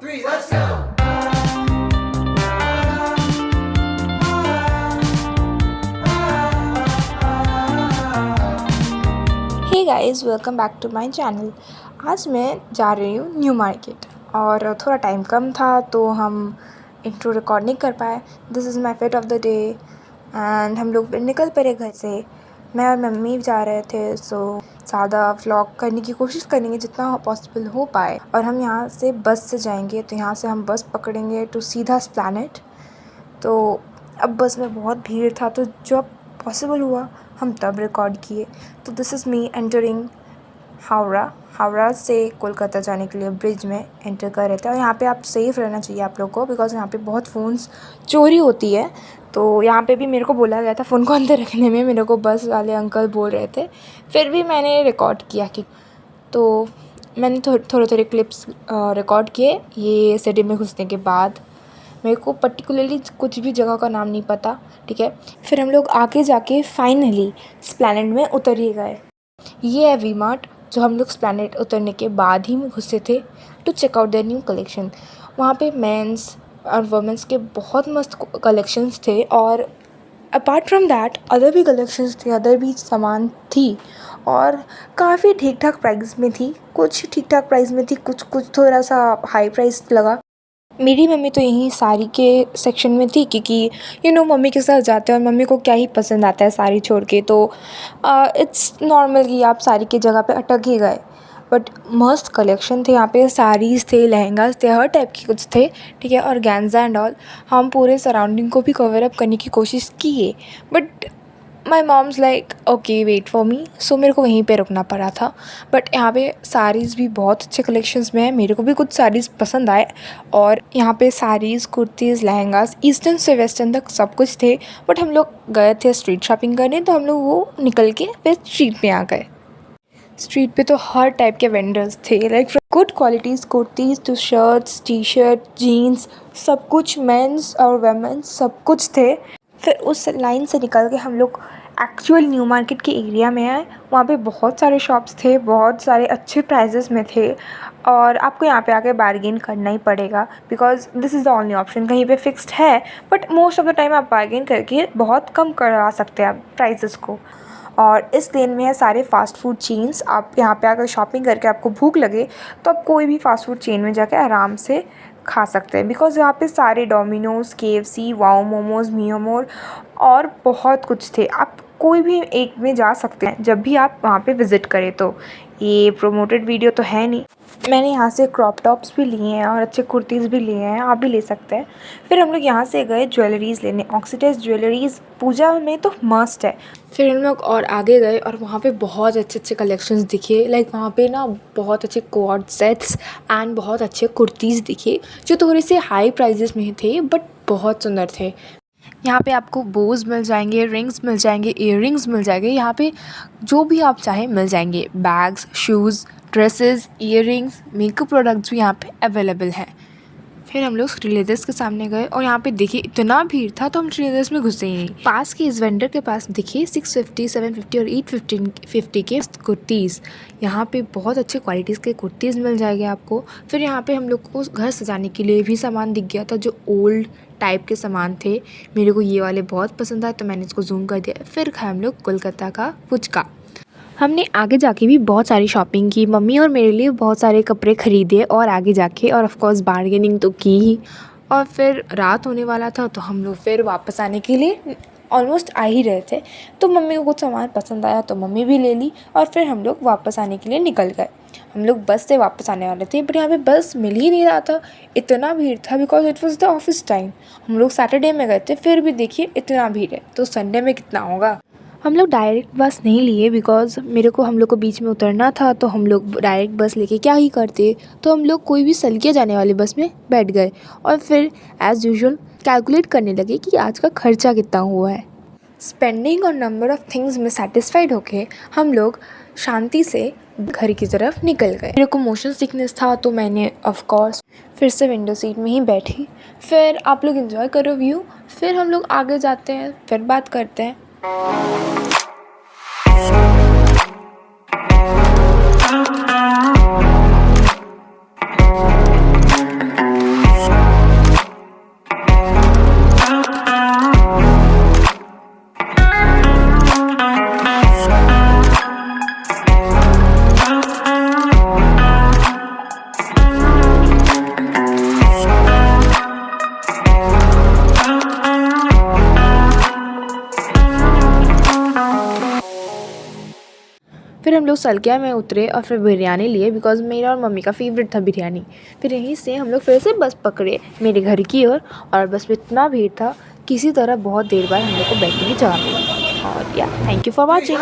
three, let's go. Hey guys, welcome back to my channel. आज मैं जा रही हूँ न्यू मार्केट और थोड़ा टाइम कम था तो हम इंट्रो रिकॉर्ड नहीं कर पाए। This is my fate of the day and हम लोग निकल पड़े घर से। मैं और मम्मी जा रहे थे, सो ज़्यादा व्लॉग करने की कोशिश करेंगे जितना पॉसिबल हो पाए। और हम यहाँ से बस से जाएंगे, तो यहाँ से हम बस पकड़ेंगे टू सीधा एस्प्लैनेड। तो अब बस में बहुत भीड़ था, तो जब पॉसिबल हुआ हम तब रिकॉर्ड किए। तो this is me entering Howrah से कोलकाता जाने के लिए ब्रिज में एंटर कर रहे थे। और यहाँ पे आप सेफ़ रहना चाहिए आप लोग को, बिकॉज़ यहाँ पे बहुत फ़ोन्स चोरी होती है। तो यहाँ पे भी मेरे को बोला गया था फ़ोन को अंदर रखने में, मेरे को बस वाले अंकल बोल रहे थे। फिर भी मैंने रिकॉर्ड किया कि तो मैंने थोड़े क्लिप्स रिकॉर्ड किए ये सिटी में घुसने के बाद। मेरे को पर्टिकुलरली कुछ भी जगह का नाम नहीं पता, ठीक है। फिर हम लोग आगे जाके फाइनली एस्प्लैनेड में उतर ही गए। ये है वी मार्ट, जो हम लोग एस्प्लैनेड उतरने के बाद ही घुसे थे to check out the new collection. वहाँ पे मेंस और वुमेंस के बहुत मस्त कलेक्शंस थे, और अपार्ट फ्रॉम दैट अदर भी कलेक्शंस थे, अदर भी सामान थी और काफ़ी ठीक ठाक प्राइस में थी। कुछ ठीक ठाक प्राइस में थी, कुछ थोड़ा सा हाई प्राइस लगा। मेरी मम्मी तो यहीं साड़ी के सेक्शन में थी, क्योंकि मम्मी के साथ जाते हैं और मम्मी को क्या ही पसंद आता है साड़ी छोड़ के। तो इट्स नॉर्मल कि आप साड़ी की जगह पे अटक ही गए। बट मस्त कलेक्शन थे यहाँ पे, साड़ीज़ थे, लहंगास थे, हर टाइप के कुछ थे, ठीक है। और गैंजा एंड ऑल, हम पूरे सराउंडिंग को भी कवर अप करने की कोशिश किए, but my moms like okay wait for me, so मेरे को वहीं पे रुकना पड़ा था। बट यहाँ पे साड़ीज़ भी बहुत अच्छे कलेक्शंस में है, मेरे को भी कुछ साड़ीज़ पसंद आए। और यहाँ पे साड़ीज़, कुर्तीज़, लहंगास ईस्टर्न से वेस्टर्न तक सब कुछ थे। बट हम लोग गए थे स्ट्रीट शॉपिंग करने, तो हम लोग वो निकल के फिर स्ट्रीट में आ गए। स्ट्रीट पे तो हर टाइप के वेंडर्स थे, like good qualities kurtis to shirts, T shirt, jeans, सब कुछ मेंस और वेमेंस सब कुछ थे। फिर उस लाइन से निकल के हम लोग एक्चुअल न्यू मार्केट के एरिया में आए। वहाँ पे बहुत सारे शॉप्स थे, बहुत सारे अच्छे प्राइजेस में थे, और आपको यहाँ पे आके बार्गेन करना ही पड़ेगा, because this is the only option. कहीं पे फिक्स्ड है, but most of the time आप बार्गेन करके बहुत कम करवा सकते हैं आप प्राइजेस को। और इस लेन में है सारे फ़ास्ट फूड चेन्स। आप यहाँ पे आकर शॉपिंग करके आपको भूख लगे तो आप कोई भी फ़ास्ट फूड चेन में जाके आराम से खा सकते हैं, बिकॉज़ यहाँ पे सारे डोमिनोज़, KFC, वाओ मोमोज़, मियो मोर और बहुत कुछ थे। आप कोई भी एक में जा सकते हैं जब भी आप वहाँ पे विज़िट करें। तो ये प्रोमोटेड वीडियो तो है नहीं। मैंने यहाँ से क्रॉप टॉप्स भी लिए हैं और अच्छे कुर्तीज़ भी लिए हैं, आप भी ले सकते हैं। फिर हम लोग यहाँ से गए ज्वेलरीज़ लेने, ऑक्सीडाइज्ड ज्वेलरीज़ पूजा में तो मस्ट है। फिर हम लोग और आगे गए और वहाँ पे बहुत अच्छे कलेक्शंस दिखे, लाइक वहाँ पे ना बहुत अच्छे कोड सेट्स एंड बहुत अच्छे कुर्तीज़ दिखे, जो थोड़े से हाई प्राइजेस में थे बट बहुत सुंदर थे। यहाँ पे आपको बोज मिल जाएंगे, रिंग्स मिल जाएंगे, इयररिंग्स मिल जाएंगे, यहाँ पे जो भी आप चाहें मिल जाएंगे। Bags, shoes, dresses, earrings, makeup products भी यहाँ पे अवेलेबल हैं। फिर हम लोग श्रीलेदर्स के सामने गए और यहाँ पे देखिए इतना भीड़ था, तो हम श्रीलेदर्स में घुसे ही नहीं। पास के इस वेंडर के पास देखिए 650, 750 और 850 के कुर्तीज़। यहाँ पे बहुत अच्छे क्वालिटीज़ के कुर्तीज़ मिल जाएंगे आपको। फिर यहाँ पे हम लोग को घर सजाने के लिए भी सामान दिख गया था, जो ओल्ड टाइप के सामान थे। मेरे को ये वाले बहुत पसंद आए, तो मैंने इसको जूम कर दिया। फिर खाए हम लोग कोलकाता का पुचका। हमने आगे जाके भी बहुत सारी शॉपिंग की, मम्मी और मेरे लिए बहुत सारे कपड़े ख़रीदे और आगे जाके, और ऑफ कोर्स बार्गेनिंग तो की ही। और फिर रात होने वाला था, तो हम लोग फिर वापस आने के लिए ऑलमोस्ट आ ही रहे थे। तो मम्मी को कुछ सामान पसंद आया तो मम्मी भी ले ली, और फिर हम लोग वापस आने के लिए निकल गए। हम लोग बस से वापस आने वाले थे, बट यहाँ पे बस मिल ही नहीं रहा था, इतना भीड़ था, because it was the office time. हम लोग सैटरडे में गए थे, फिर भी देखिए इतना भीड़ है, तो संडे में कितना होगा। हम लोग डायरेक्ट बस नहीं लिए, बिकॉज़ हम लोग को बीच में उतरना था, तो हम लोग डायरेक्ट बस लेके क्या ही करते। तो हम लोग कोई भी सलकिया जाने वाली बस में बैठ गए और फिर एज़ यूजुअल कैलकुलेट करने लगे कि आज का खर्चा कितना हुआ है। स्पेंडिंग और नंबर ऑफ़ थिंग्स में सेटिस्फाइड होके हम लोग शांति से घर की तरफ निकल गए। मेरे को मोशन सिकनेस था, तो मैंने ऑफ कोर्स फिर से विंडो सीट में ही बैठी। फिर आप लोग एंजॉय करो व्यू, फिर हम लोग आगे जाते हैं, फिर बात करते हैं। फिर हम लोग सलकिया में उतरे और फिर बिरयानी लिए बिकॉज़ मेरा और मम्मी का फ़ेवरेट था बिरयानी। फिर यहीं से हम लोग फिर से बस पकड़े मेरे घर की ओर और बस में इतना भीड़ था किसी तरह बहुत देर बाद हम लोग को बैठने की जगह मिली। और या थैंक यू फॉर वॉचिंग।